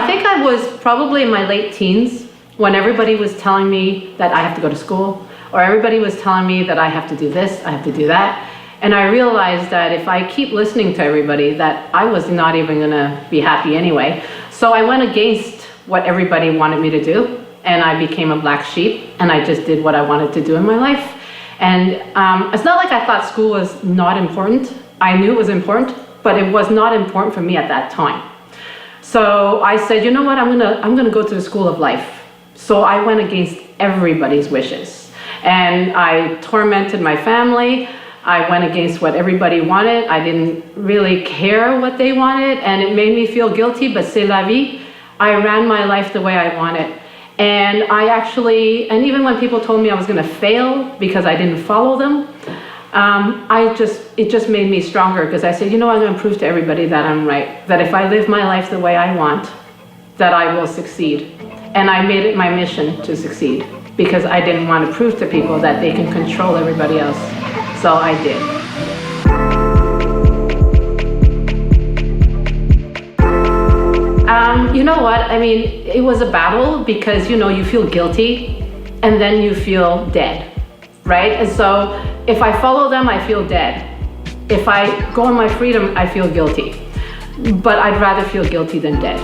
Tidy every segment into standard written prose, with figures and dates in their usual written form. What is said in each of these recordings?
I think I was probably in my late teens when everybody was telling me that I have to go to school, or everybody was telling me that I have to do this, I have to do that. And I realized that if I keep listening to everybody, that I was not even gonna be happy anyway. So I went against what everybody wanted me to do, and I became a black sheep, and I just did what I wanted to do in my life. And it's not like I thought school was not important. I knew it was important, but it was not important for me at that time. So I said, you know what, I'm gonna go to the school of life. So I went against everybody's wishes. And I tormented my family. I went against what everybody wanted. I didn't really care what they wanted, and it made me feel guilty, but c'est la vie. I ran my life the way I wanted. And and even when people told me I was gonna fail because I didn't follow them, it just made me stronger, because I said, you know, I'm gonna prove to everybody that I'm right, that if I live my life the way I want, that I will succeed. And I made it my mission to succeed, because I didn't want to prove to people that they can control everybody else. So I did. You know what? I mean, it was a battle, because, you know, you feel guilty and then you feel dead, right? And so if I follow them, I feel dead. If I go in my freedom, I feel guilty. But I'd rather feel guilty than dead.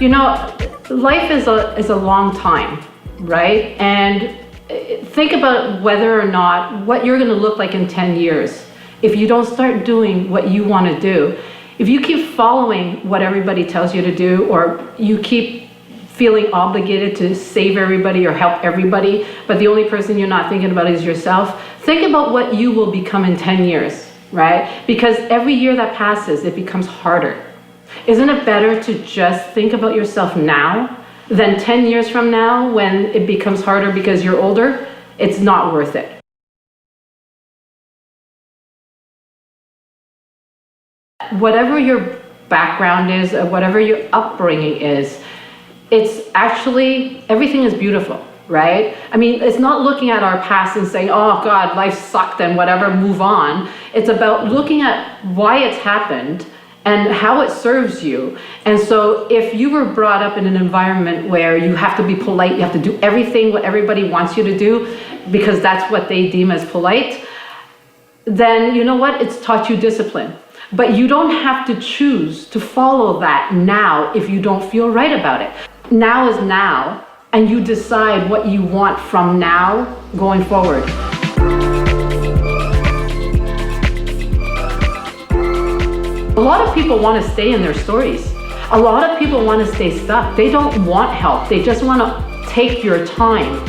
You know, life is a long time, right? And think about whether or not what you're gonna look like in 10 years if you don't start doing what you wanna do. If you keep following what everybody tells you to do, or you keep feeling obligated to save everybody or help everybody, but the only person you're not thinking about is yourself, think about what you will become in 10 years, right? Because every year that passes, it becomes harder. Isn't it better to just think about yourself now than 10 years from now when it becomes harder because you're older? It's not worth it. Whatever your background is, or whatever your upbringing is, it's actually, everything is beautiful, right? I mean, it's not looking at our past and saying, oh God, life sucked and whatever, move on. It's about looking at why it's happened and how it serves you. And so if you were brought up in an environment where you have to be polite, you have to do everything what everybody wants you to do because that's what they deem as polite, then you know what? It's taught you discipline. But you don't have to choose to follow that now if you don't feel right about it. Now is now, and you decide what you want from now going forward. A lot of people want to stay in their stories. A lot of people want to stay stuck. They don't want help. They just want to take your time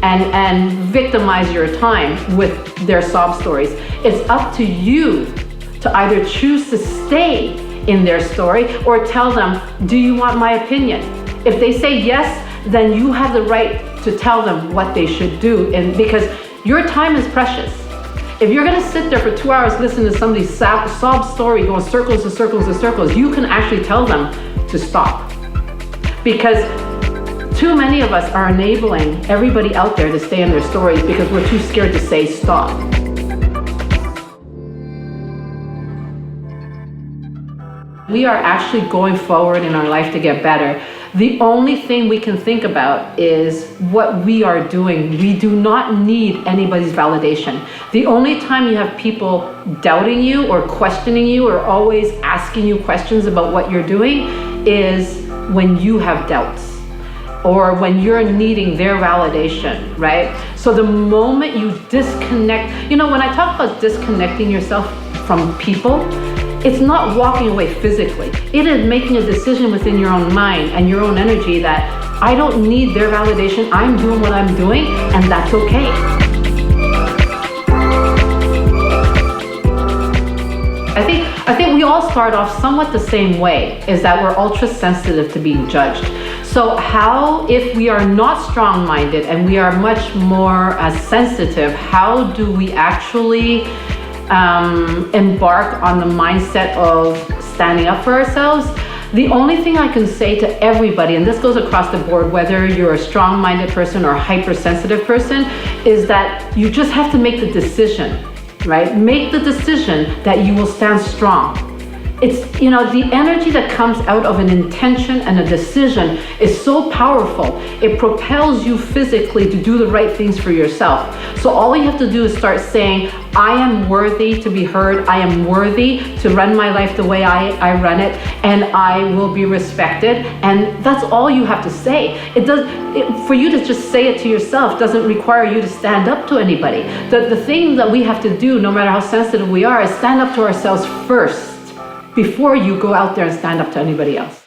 and victimize your time with their sob stories. It's up to you to either choose to stay in their story or tell them, do you want my opinion? If they say yes, then you have the right to tell them what they should do, and because your time is precious. If you're gonna sit there for 2 hours listening to somebody's sob story going circles and circles and circles, you can actually tell them to stop. Because too many of us are enabling everybody out there to stay in their stories because we're too scared to say stop. We are actually going forward in our life to get better. The only thing we can think about is what we are doing. We do not need anybody's validation. The only time you have people doubting you or questioning you or always asking you questions about what you're doing is when you have doubts or when you're needing their validation, right? So the moment you disconnect, you know, when I talk about disconnecting yourself from people, it's not walking away physically. It is making a decision within your own mind and your own energy that I don't need their validation. I'm doing what I'm doing, and that's okay. I think we all start off somewhat the same way, is that we're ultra sensitive to being judged. So how, if we are not strong-minded and we are much more sensitive, how do we actually embark on the mindset of standing up for ourselves? The only thing I can say to everybody, and this goes across the board, whether you're a strong-minded person or a hypersensitive person, is that you just have to make the decision right? Make the decision that you will stand strong. It's, you know, the energy that comes out of an intention and a decision is so powerful. It propels you physically to do the right things for yourself. So all you have to do is start saying, I am worthy to be heard. I am worthy to run my life the way I run it, and I will be respected. And that's all you have to say. For you to just say it to yourself doesn't require you to stand up to anybody. The thing that we have to do, no matter how sensitive we are, is stand up to ourselves first, before you go out there and stand up to anybody else.